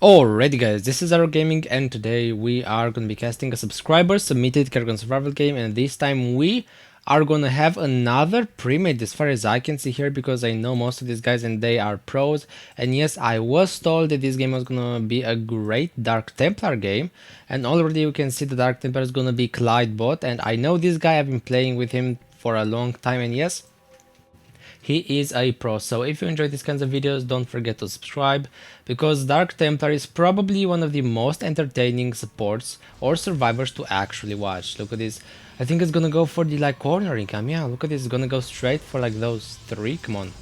Alrighty guys, this is Zerg Gaming and today we are going to be casting a subscriber submitted Kerrigan Survival game, and this time we are going to have another pre-made as far as I can see here, because I know most of these guys and they are pros. And yes, I was told that this game was going to be a great Dark Templar game, and already you can see the Dark Templar is going to be Clyde bot, and I know this guy, I've been playing with him for a long time, and yes, he is a pro. So if you enjoy these kinds of videos, don't forget to subscribe, because Dark Templar is probably one of the most entertaining supports or survivors to actually watch. Look at this. I think it's gonna go for the like corner income. Yeah, look at this. It's gonna go straight for like those three. Come on.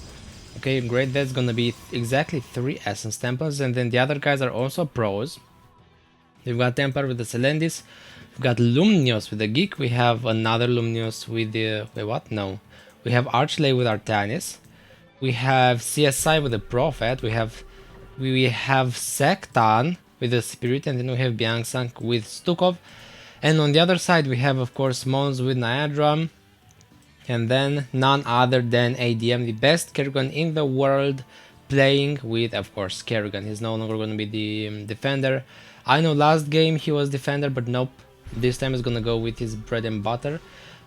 Okay, great. That's gonna be exactly 3 Essence Templars, and then the other guys are also pros. We've got Templar with the Selendis. We've got Lumnios with the Geek. We have another Lumnios with the... Wait, what? No. We have Archlay with Artanis. We have CSI with the Prophet. We have Sektan with the Spirit, and then we have Biangsang with Stukov. And on the other side we have, of course, Mons with Niagara. And then none other than ADM, the best Kerrigan in the world, playing with, of course, Kerrigan. He's no longer going to be the defender. I know last game he was defender, but nope. This time he's going to go with his bread and butter.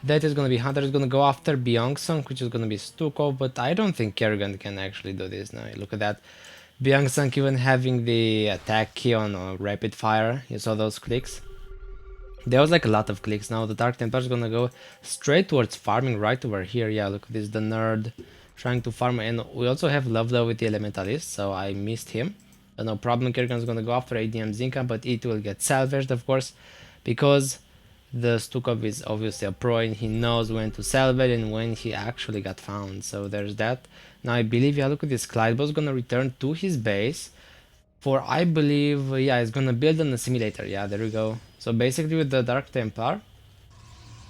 That is going to be Hunter. Is going to go after Byangsang, which is going to be Stukov, but I don't think Kerrigan can actually do this now. Look at that. Byangsang even having the attack key on rapid fire. You saw those clicks? There was like a lot of clicks. Now the Dark Templar is going to go straight towards farming right over here. Yeah, look at this, the nerd trying to farm. And we also have Lovely with the Elementalist, so I missed him. But no problem, Kerrigan is going to go after ADM Zinka, but it will get salvaged, of course, because the Stukov is obviously a pro and he knows when to salvage and when he actually got found. So there's that. Now I believe, yeah, look at this, Clyde is gonna return to his base for, I believe, yeah, he's gonna build an assimilator. Yeah, there we go. So basically with the Dark Templar,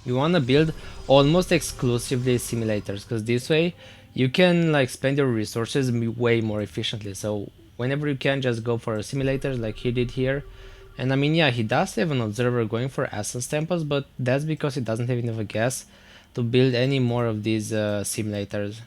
you wanna build almost exclusively simulators, because this way you can like spend your resources way more efficiently. So whenever you can, just go for simulators like he did here. And I mean, yeah, he does have an observer going for Essence Temples, but that's because he doesn't have enough gas to build any more of these simulators.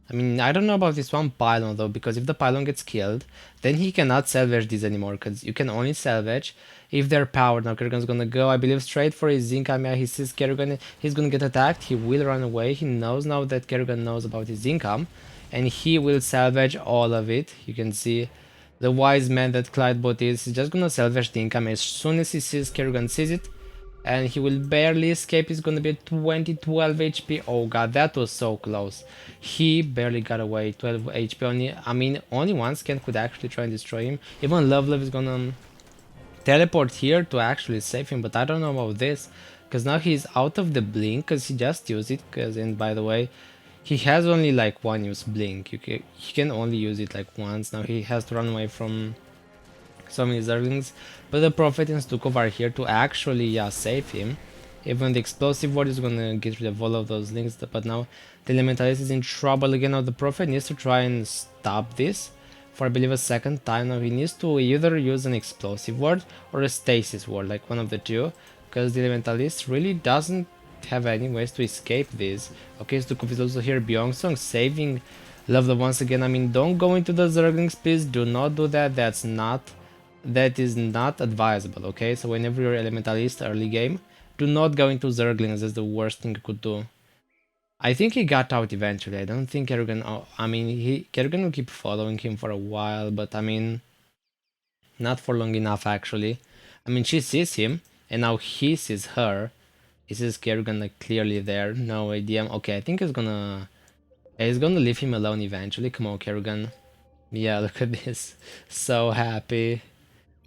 I mean, I don't know about this one pylon though, because if the pylon gets killed, then he cannot salvage these anymore, because you can only salvage if they're powered. Now Kerrigan's gonna go, I believe, straight for his Zinka. Yeah, he sees Kerrigan, he's gonna get attacked, he will run away. He knows now that Kerrigan knows about his Zinka, and he will salvage all of it. You can see the wise man that Clydebot is, he's just gonna salvage the income as soon as he sees Kerrigan sees it, and he will barely escape. He's gonna be at 12 HP. Oh god, that was so close. He barely got away. 12 HP only. I mean, only one scan could actually try and destroy him. Even Love is gonna teleport here to actually save him, but I don't know about this, because now he's out of the blink, because he just used it. Because, and by the way, he has only like one use blink. He can only use it like once. Now he has to run away from so many Zerglings, but the Prophet and Stukov are here to actually, yeah, save him. Even the explosive ward is gonna get rid of all of those links, but now the Elementalist is in trouble again. Now the Prophet needs to try and stop this for, I believe, a second time. Now he needs to either use an explosive ward or a stasis ward, like one of the two, because the Elementalist really doesn't have any ways to escape this. Okay, Stukov is also here. Byangsang saving Lovely once again. I mean, don't go into the Zerglings, please. Do not do that. That is not advisable. Okay, so whenever you're Elementalist early game, do not go into Zerglings. That's the worst thing you could do. I think he got out eventually. I don't think Kerrigan... Oh, I mean, Kerrigan will keep following him for a while, but I mean, not for long enough actually. I mean, she sees him, and now he sees her. He sees Kerrigan like clearly there. No idea. Okay, I think he's gonna leave him alone eventually. Come on, Kerrigan. Yeah, look at this. So happy.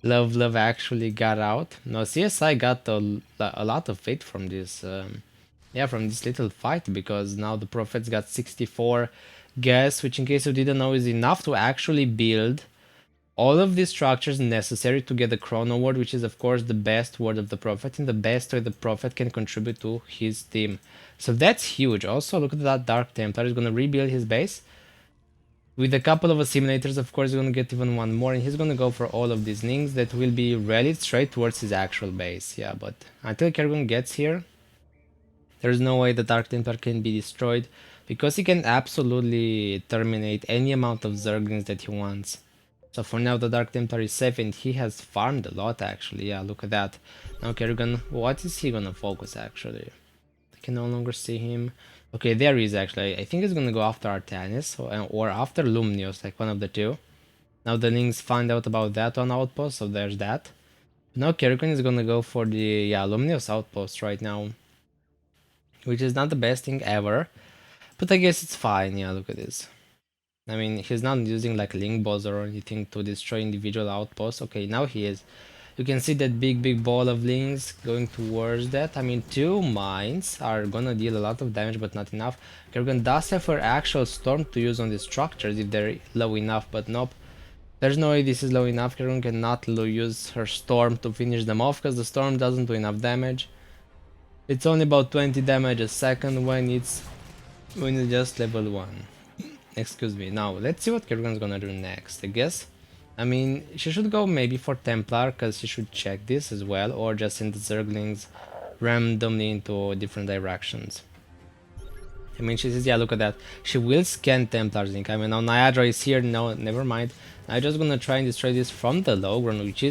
Love actually got out. No, CSI got a lot of fate from this, yeah, from this little fight, because now the Prophet's got 64 gas, which, in case you didn't know, is enough to actually build all of these structures necessary to get the Chrono Ward, which is of course the best ward of the Prophet and the best way the Prophet can contribute to his team. So that's huge. Also, look at that Dark Templar is gonna rebuild his base. With a couple of assimilators, of course, he's gonna get even one more, and he's gonna go for all of these links that will be rallied straight towards his actual base. Yeah, but until Kerrigan gets here, there's no way the Dark Templar can be destroyed, because he can absolutely terminate any amount of Zerglings that he wants. So for now the Dark Templar is safe and he has farmed a lot actually. Yeah, look at that. Now Kerrigan, what is he gonna focus actually? I can no longer see him. Okay, there he is actually. I think he's gonna go after Artanis or after Lumnios, like one of the two. Now the Lings find out about that on outpost, so there's that. Now Kerrigan is gonna go for the Lumnios outpost right now. Which is not the best thing ever. But I guess it's fine, yeah, look at this. I mean, he's not using like link balls or anything to destroy individual outposts. Okay, now he is. You can see that big ball of links going towards that. I mean, 2 mines are gonna deal a lot of damage, but not enough. Kerrigan does have her actual storm to use on the structures if they're low enough, but nope. There's no way this is low enough. Kerrigan cannot use her storm to finish them off because the storm doesn't do enough damage. It's only about 20 damage a second when it's just level 1. Excuse me. Now, let's see what Kerrigan's gonna do next, I guess. I mean, she should go maybe for Templar, because she should check this as well, or just send the Zerglings randomly into different directions. I mean, she says, yeah, look at that. She will scan Templars Inc. I mean, now Niagara is here, no, never mind. I'm just gonna try and destroy this from the low ground, which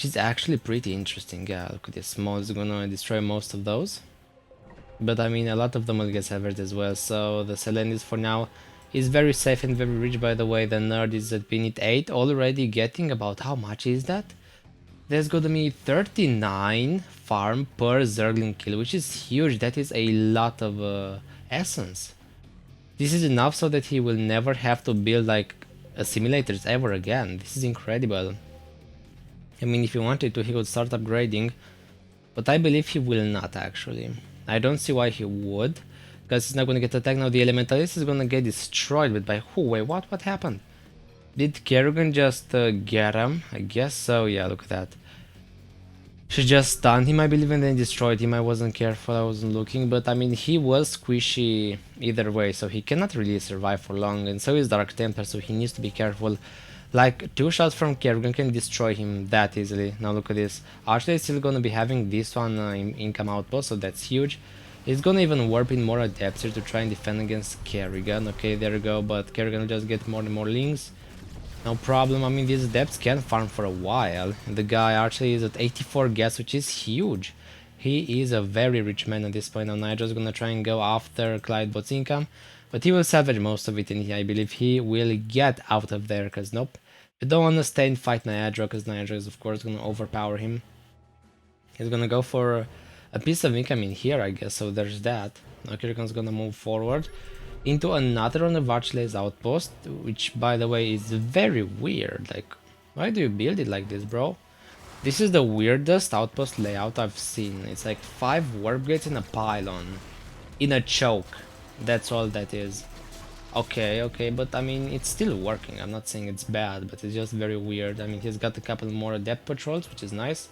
is actually pretty interesting. Yeah, look at this. Small is gonna destroy most of those. But I mean, a lot of them will get severed as well, so the Selendis for now is very safe and very rich. By the way, the nerd is at minute 8 already getting about, how much is that? There's gonna be 39 farm per Zergling kill, which is huge. That is a lot of essence. This is enough so that he will never have to build like assimilators ever again. This is incredible. I mean, if he wanted to, he could start upgrading, but I believe he will not actually. I don't see why he would, because he's not gonna get attacked. Now the Elementalist is gonna get destroyed, but by who? Wait, what happened? Did Kerrigan just get him? I guess so, yeah, look at that. She just stunned him, I believe, and then destroyed him. I wasn't careful, I wasn't looking, but I mean, he was squishy either way, so he cannot really survive for long, and so is Dark Templar, so he needs to be careful. Like, 2 shots from Kerrigan can destroy him that easily. Now look at this. Archer is still gonna be having this one income outpost, so that's huge. He's gonna even warp in more adepts here to try and defend against Kerrigan. Okay, there we go, but Kerrigan will just get more and more links. No problem. I mean, these adepts can farm for a while. The guy actually is at 84 gas, which is huge. He is a very rich man at this point. Now Nigel's gonna try and go after Clydebot's income, but he will salvage most of it, and I believe he will get out of there, because nope. You don't want to stay and fight Niagara, because Niagara is of course going to overpower him. He's going to go for a piece of income in here, I guess, so there's that. Now Kerrigan's going to move forward into another one of Archlay's outpost, which by the way is very weird. Like, why do you build it like this, bro? This is the weirdest outpost layout I've seen. It's like 5 warp gates in a pylon, in a choke. That's all that is. Okay, but I mean, it's still working. I'm not saying it's bad, but it's just very weird. I mean, he's got a couple more adept patrols, which is nice.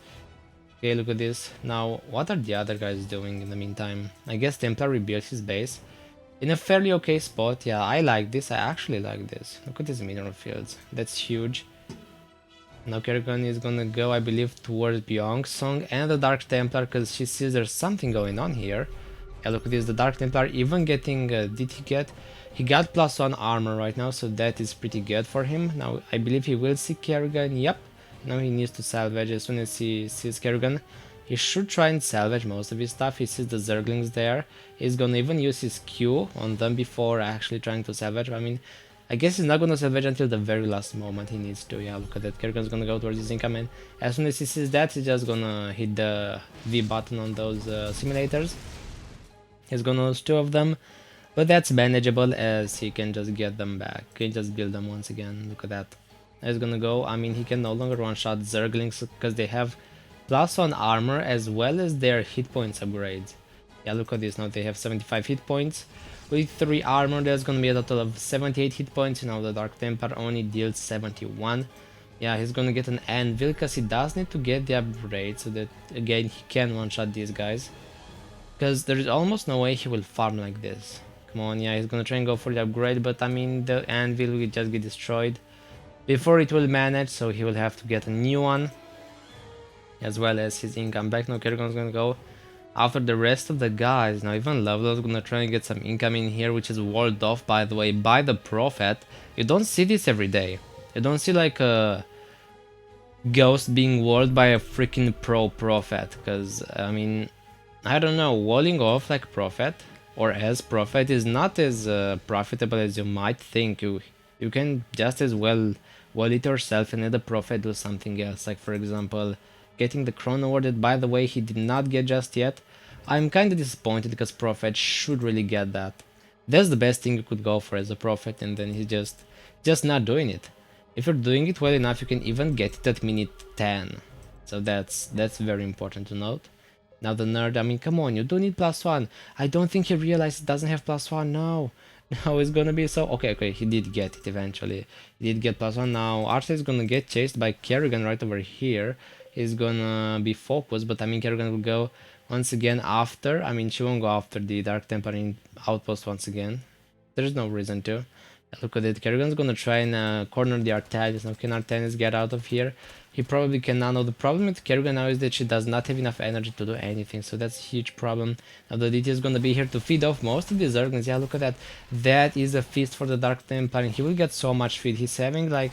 Okay, look at this. Now, what are the other guys doing in the meantime? I guess Templar rebuilt his base in a fairly okay spot. Yeah, I like this. I actually like this. Look at these mineral fields. That's huge. Now Kerrigan is gonna go, I believe, towards Byeongsong and the Dark Templar, because she sees there's something going on here. Yeah, look at this. The Dark Templar even getting... did he get... He got +1 armor right now, so that is pretty good for him. Now, I believe he will see Kerrigan. Yep. Now he needs to salvage. As soon as he sees Kerrigan, he should try and salvage most of his stuff. He sees the Zerglings there. He's gonna even use his Q on them before actually trying to salvage. I mean, I guess he's not gonna salvage until the very last moment he needs to. Yeah, look at that. Kerrigan's gonna go towards his income, and as soon as he sees that, he's just gonna hit the V button on those simulators. He's gonna lose 2 of them. But that's manageable, as he can just get them back. He can just build them once again. Look at that. He's gonna go. I mean, he can no longer one-shot Zerglings because they have +1 armor as well as their hit points upgrades. Yeah, look at this. Now they have 75 hit points. With 3 armor, there's gonna be a total of 78 hit points. Now the Dark Templar only deals 71. Yeah, he's gonna get an anvil because he does need to get the upgrade so that, again, he can one-shot these guys. Because there is almost no way he will farm like this. Come on, yeah, he's gonna try and go for the upgrade, but I mean, the anvil will just get destroyed before it will manage, so he will have to get a new one, as well as his income back. Now Kerrigan's gonna go after the rest of the guys. Now even Lovelow's gonna try and get some income in here, which is walled off, by the way, by the Prophet. You don't see this every day. You don't see like a ghost being walled by a freaking pro prophet, because I mean, I don't know, walling off like prophet or as prophet is not as profitable as you might think. You can just as well wall it yourself and let the prophet do something else, like for example getting the crown awarded. By the way, he did not get just yet. I'm kinda disappointed because prophet should really get that. That's the best thing you could go for as a prophet, and then he's just not doing it. If you're doing it well enough, you can even get it at minute 10. So that's very important to note. Now the nerd, I mean, come on, you do need +1. I don't think he realized it doesn't have +1. No, no, it's gonna be so. Okay, he did get it eventually. He did get +1. Now Arthur is gonna get chased by Kerrigan right over here. He's gonna be focused, but I mean, Kerrigan will go once again after. I mean, she won't go after the Dark Templar in outpost once again. There's no reason to. Look at it. Kerrigan's gonna try and corner the Artanis. Now can Artanis get out of here? He probably cannot. Now the problem with Kerrigan now is that she does not have enough energy to do anything, so that's a huge problem. Now the DT is gonna be here to feed off most of the Zerglings. Yeah, look at that. That is a feast for the Dark Templar, and he will get so much feed. He's having like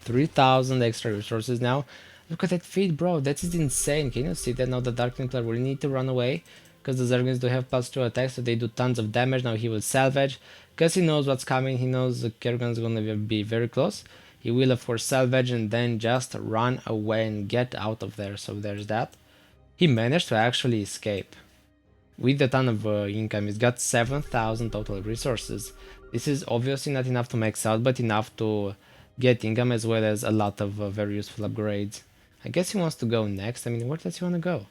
3,000 extra resources now. Look at that feed, bro. That is insane. Can you see that? Now the Dark Templar will need to run away, because the Zerglings do have +2 attacks, so they do tons of damage. Now he will salvage, because he knows what's coming. He knows the Kerrigan is gonna be very close. He will of course salvage and then just run away and get out of there. So there's that. He managed to actually escape with a ton of income. He's got 7,000 total resources. This is obviously not enough to max out, but enough to get income as well as a lot of very useful upgrades. I guess he wants to go next. I mean, where does he want to go?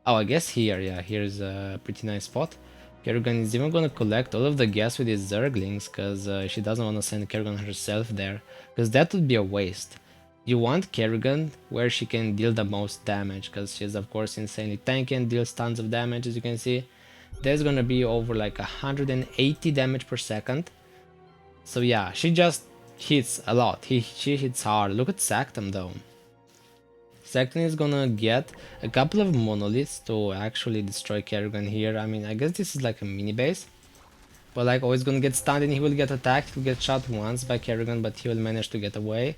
Oh, I guess here. Yeah, here's a pretty nice spot. Kerrigan is even gonna collect all of the gas with his Zerglings, because she doesn't want to send Kerrigan herself there, because that would be a waste. You want Kerrigan where she can deal the most damage, because she's of course insanely tanky and deals tons of damage, as you can see. There's gonna be over like 180 damage per second. So yeah, she just hits a lot. She hits hard. Look at Sactum though. Sactum is gonna get a couple of monoliths to actually destroy Kerrigan here. I mean, I guess this is like a mini base, but like always gonna get stunned and he will get attacked. He'll get shot once by Kerrigan, but he will manage to get away.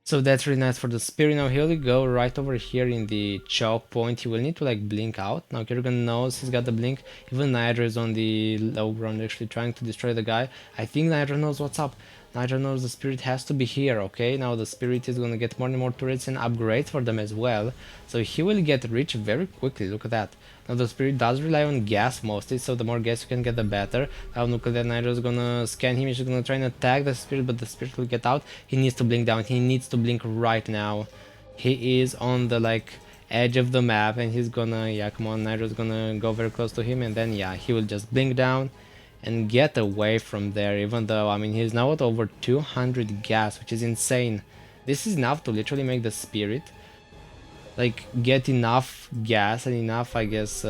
So that's really nice for the Spirit. Now he'll go right over here in the choke point. He will need to like blink out. Now Kerrigan knows he's got the blink. Even Nydra is on the low ground actually trying to destroy the guy. I think Nydra knows what's up. Nydra knows the Spirit has to be here, okay? Now the Spirit is gonna get more and more turrets and upgrades for them as well. So he will get rich very quickly, look at that. Now the Spirit does rely on gas mostly, so the more gas you can get the better. Now look at that, Nydra is gonna scan him, he's gonna try and attack the Spirit, but the Spirit will get out. He needs to blink down, he needs to blink right now. He is on the like edge of the map and he's gonna, yeah, come on, Nydra's gonna go very close to him and then yeah, he will just blink down and get away from there, even though, I mean, he's now at over 200 gas, which is insane. This is enough to literally make the Spirit like get enough gas and enough, I guess,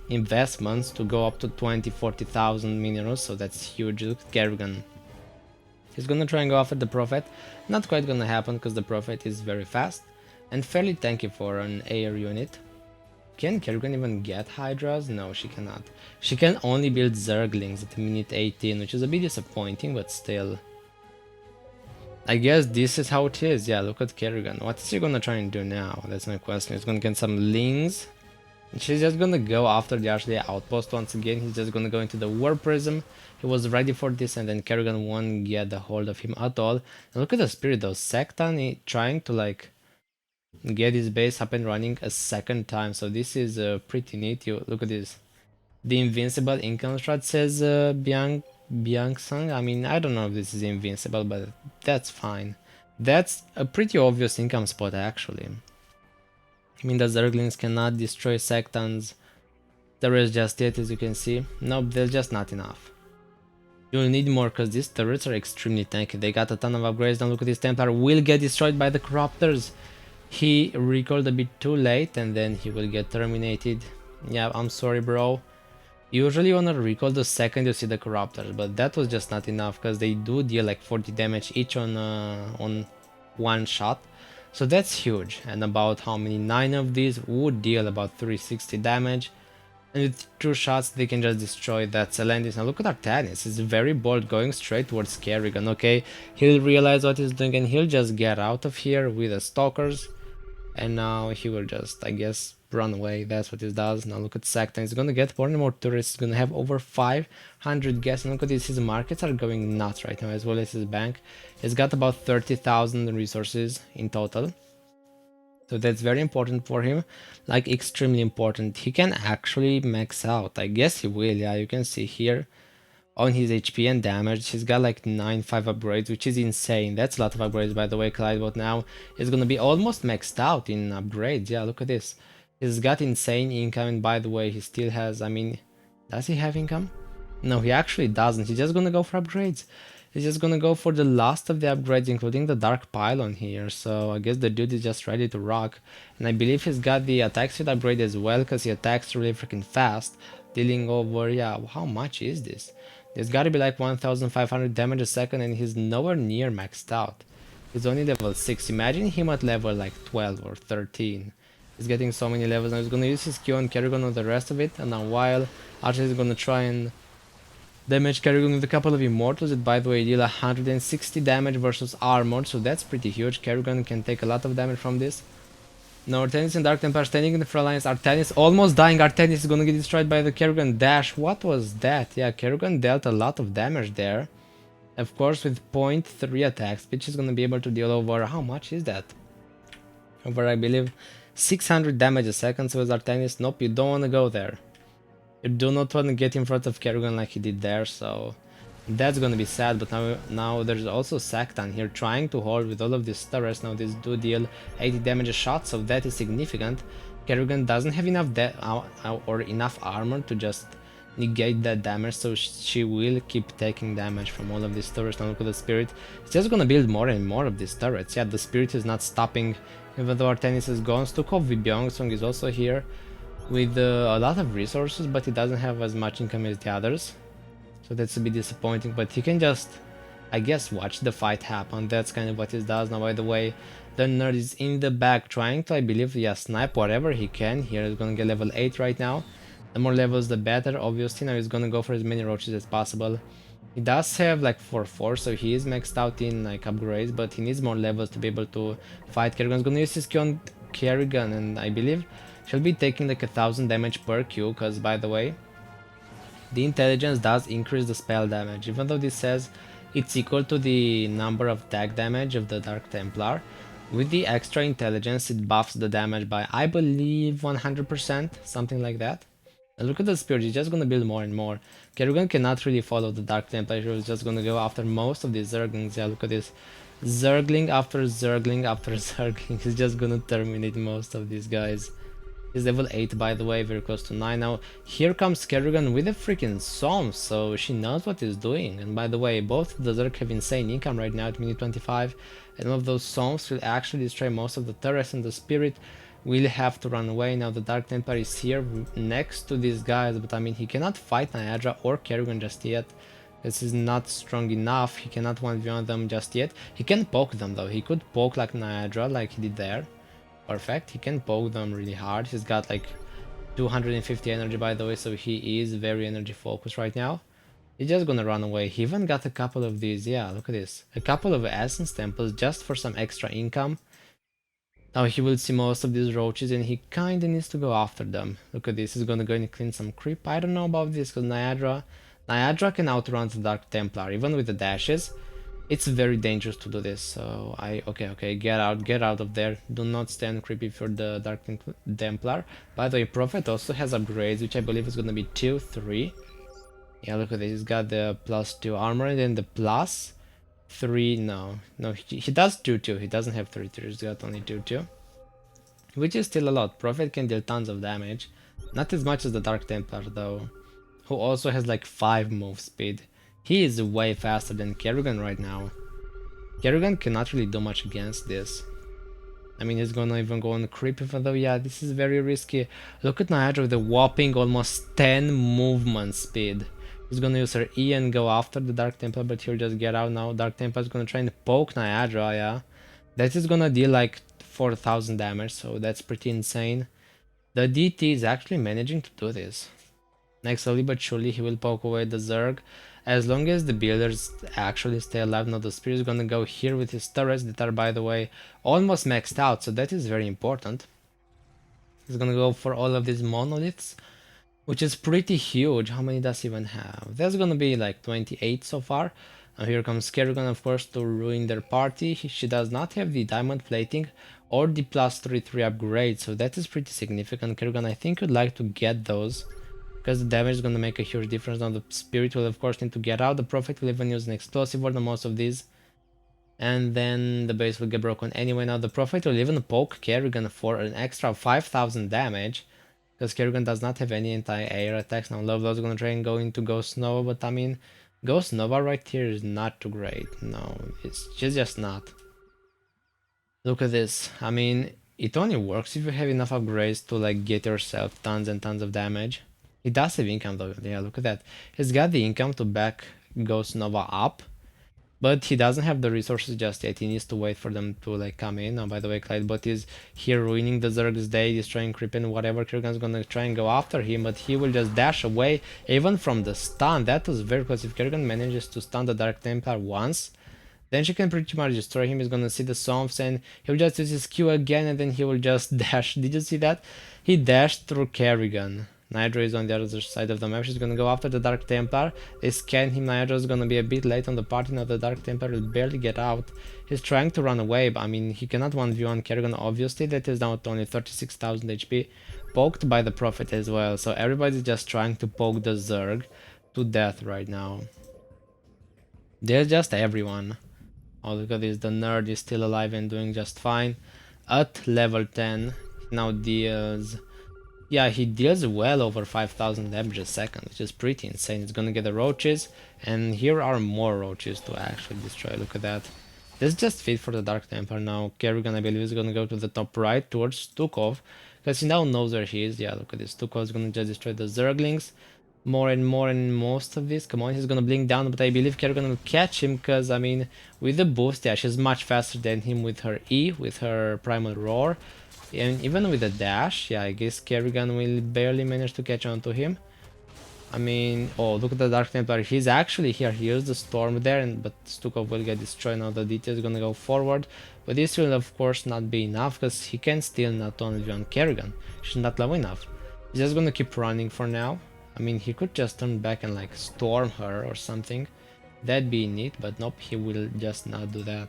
investments to go up to 20-40,000 minerals, so that's huge. Look at Kerrigan. He's gonna try and go after the Prophet. Not quite gonna happen because the Prophet is very fast and fairly tanky for an air unit. Can Kerrigan even get Hydras? No, she cannot. She can only build Zerglings at minute 18, which is a bit disappointing, but still. I guess this is how it is. Yeah, look at Kerrigan. What is she gonna try and do now? That's my question. He's gonna get some Lings. And she's just gonna go after the actually outpost once again. He's just gonna go into the War Prism. He was ready for this and then Kerrigan won't get a hold of him at all. And look at the Spirit though. Sectan trying to like get his base up and running a second time, so this is pretty neat. You look at this. The invincible income strat says Biang-sang. I mean, I don't know if this is invincible, but that's fine. That's a pretty obvious income spot actually. I mean, the Zerglings cannot destroy Sectans. There is just yet, as you can see. Nope, there's just not enough. You'll need more because these turrets are extremely tanky. They got a ton of upgrades. Now look at this, Templar will get destroyed by the Corruptors. He recalled a bit too late and then he will get terminated. Yeah, I'm sorry, bro. Usually you wanna recall the second you see the Corruptors, but that was just not enough because they do deal like 40 damage each on one shot. So that's huge. And about how many? 9 of these would deal about 360 damage. And with 2 shots, they can just destroy that Celandis. Now look at Artanis. He's very bold, going straight towards Kerrigan. Okay, he'll realize what he's doing and he'll just get out of here with the Stalkers. And now he will just, I guess, run away. That's what he does. Now look at Sectan. He's gonna get more and more turrets. He's gonna have over 500 gas. And look at this. His markets are going nuts right now, as well as his bank. He's got about 30,000 resources in total. So that's very important for him, like extremely important. He can actually max out. I guess he will, yeah, you can see here on his HP and damage. He's got like 9-5 upgrades, which is insane. That's a lot of upgrades, by the way. Clydebot now is gonna be almost maxed out in upgrades. Yeah, look at this. He's got insane income, and by the way, he still has, I mean, does he have income? No, he actually doesn't. He's just gonna go for upgrades. He's just gonna go for the last of the upgrades, including the Dark Pylon here. So I guess the dude is just ready to rock. And I believe he's got the attack speed upgrade as well, because he attacks really freaking fast, dealing over, yeah, how much is this? There's gotta be like 1500 damage a second, and he's nowhere near maxed out. He's only level 6. Imagine him at level like 12 or 13. He's getting so many levels. Now he's gonna use his Q on Kerrigan on the rest of it, and now while Archer is gonna try and damage Kerrigan with a couple of immortals that, by the way, deal 160 damage versus armor, so that's pretty huge. Kerrigan can take a lot of damage from this. Now Artanis and Dark Templar standing in the front lines. Artanis almost dying. Artanis is gonna get destroyed by the Kerrigan dash. What was that? Yeah, Kerrigan dealt a lot of damage there. Of course, with 0.3 attacks, which is gonna be able to deal over, how much is that? Over, I believe, 600 damage a second. So as Artanis, nope, you don't wanna go there. You do not want to get in front of Kerrigan like he did there, so that's gonna be sad. But now there's also Sectan here trying to hold with all of these turrets. Now this do deal 80 damage a shot, so that is significant. Kerrigan doesn't have enough or enough armor to just negate that damage, so she will keep taking damage from all of these turrets. Now look at the Spirit. It's just gonna build more and more of these turrets. Yeah, the Spirit is not stopping, even though Artanis is gone. Stukov with Byeongsong is also here with a lot of resources, but he doesn't have as much income as the others, so that's a bit disappointing. But he can just, I guess, watch the fight happen. That's kind of what he does. Now, by the way, the nerd is in the back trying to, I believe, yeah, snipe whatever he can. Here he's gonna get level 8 right now. The more levels the better, obviously. Now he's gonna go for as many roaches as possible. He does have like 4-4, so he is maxed out in like upgrades, but he needs more levels to be able to fight Kerrigan. He's gonna use his Q on Kerrigan, and I believe she'll be taking like 1000 damage per Q, because, by the way, the intelligence does increase the spell damage. Even though this says it's equal to the number of attack damage of the Dark Templar, with the extra intelligence it buffs the damage by, I believe, 100%, something like that. And look at the Spirit, he's just gonna build more and more. Kerrigan cannot really follow the Dark Templar, he's just gonna go after most of these Zerglings. Yeah, look at this. Zergling after Zergling after Zergling. He's just gonna terminate most of these guys. He's level 8, by the way, very close to 9 now. Here comes Kerrigan with a freaking Psalm, so she knows what he's doing. And by the way, both the Zerg have insane income right now at minute 25, and one of those Psalms will actually destroy most of the turrets, and the Spirit will have to run away. Now the Dark Templar is here next to these guys, but I mean, he cannot fight Niagara or Kerrigan just yet. This is not strong enough, he cannot 1v1 them just yet. He can poke them though, he could poke like Niagara, like he did there. Perfect, he can poke them really hard. He's got like 250 energy, by the way, so he is very energy focused right now. He's just gonna run away. He even got a couple of these, yeah, look at this. A couple of Essence Temples just for some extra income. Now he will see most of these roaches and he kinda needs to go after them. Look at this, he's gonna go and clean some creep. I don't know about this, because Niagara can outrun the Dark Templar, even with the dashes. It's very dangerous to do this, so okay, get out of there. Do not stand creepy for the Dark Templar. By the way, Prophet also has upgrades, which I believe is gonna be 2-3. Yeah, look at this, he's got the +2 armor and then the +3, no, he does 2-2, he doesn't have 3-3, he's got only 2-2. Which is still a lot. Prophet can deal tons of damage. Not as much as the Dark Templar though, who also has like 5 move speed. He is way faster than Kerrigan right now. Kerrigan cannot really do much against this. I mean, he's gonna even go on creep, even though, yeah, this is very risky. Look at Niagara with a whopping almost 10 movement speed. He's gonna use her E and go after the Dark Templar, but he'll just get out now. Dark Templar is gonna try and poke Niagara, yeah. That is gonna deal like 4000 damage, so that's pretty insane. The DT is actually managing to do this. Next, slowly but surely, he will poke away the Zerg. As long as the builders actually stay alive. Now the Spear is gonna go here with his turrets that are, by the way, almost maxed out, so that is very important. He's gonna go for all of these monoliths, which is pretty huge. How many does he even have? There's gonna be like 28 so far. Now here comes Kerrigan, of course, to ruin their party. She does not have the diamond plating or the plus 3 upgrade, so that is pretty significant. Kerrigan, I think, would like to get those, because the damage is going to make a huge difference. Now the Spirit will of course need to get out. The Prophet will even use an explosive on most of these, and then the base will get broken anyway. Now the Prophet will even poke Kerrigan for an extra 5000 damage, because Kerrigan does not have any anti-air attacks. Now Lowko is going to try and go into Ghost Nova, but I mean, Ghost Nova right here is not too great. No, she's just not. Look at this. I mean, it only works if you have enough upgrades to like get yourself tons and tons of damage. He does have income though, yeah, look at that. He's got the income to back Ghost Nova up, but he doesn't have the resources just yet. He needs to wait for them to like come in. Now, by the way, Clydebot is here ruining the Zerg's day, destroying Creepin, whatever. Kerrigan's gonna try and go after him, but he will just dash away, even from the stun. That was very close. If Kerrigan manages to stun the Dark Templar once, then she can pretty much destroy him. He's gonna see the Somphs and he'll just use his Q again, and then he will just dash. Did you see that? He dashed through Kerrigan. Nitro is on the other side of the map. She's gonna go after the Dark Templar. They scan him. Nitro is gonna be a bit late on the party. Now the Dark Templar will barely get out. He's trying to run away, but I mean, he cannot 1v1 Kerrigan, obviously. That is now at only 36,000 HP. Poked by the Prophet as well. So everybody's just trying to poke the Zerg to death right now. There's just everyone. Oh, look at this. The nerd is still alive and doing just fine. At level 10. Now deals... Yeah, he deals well over 5000 damage a second, which is pretty insane. It's gonna get the roaches, and here are more roaches to actually destroy. Look at that. This is just fit for the Dark Templar now. Kerrigan, I believe, is gonna go to the top right towards Stukov, because he now knows where he is. Yeah, look at this. Stukov is gonna just destroy the Zerglings. More and more and most of this. Come on, he's gonna blink down, but I believe Kerrigan will catch him, because, I mean, with the boost, yeah, she's much faster than him with her E, with her Primal Roar. And even with the dash, yeah, I guess Kerrigan will barely manage to catch on to him. I mean, oh, look at the Dark Templar. He's actually here. He used the Storm there, but Stukov will get destroyed. Now the DT is gonna go forward. But this will, of course, not be enough, because he can still not only on Kerrigan. She's not low enough. He's just gonna keep running for now. I mean, he could just turn back and, like, storm her or something. That'd be neat, but nope, he will just not do that.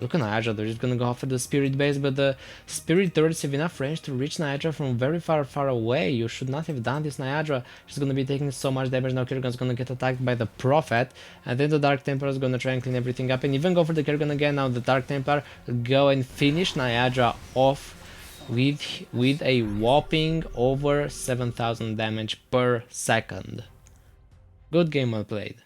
Look at Niagara, they're just gonna go after the Spirit base, but the Spirit turrets have enough range to reach Niagara from very far away. You should not have done this, Niagara. She's gonna be taking so much damage. Now Kerrigan's gonna get attacked by the Prophet, and then the Dark Templar is gonna try and clean everything up, and even go for the Kerrigan again. Now the Dark Templar will go and finish Niagara off with a whopping over 7000 damage per second. Good game well played.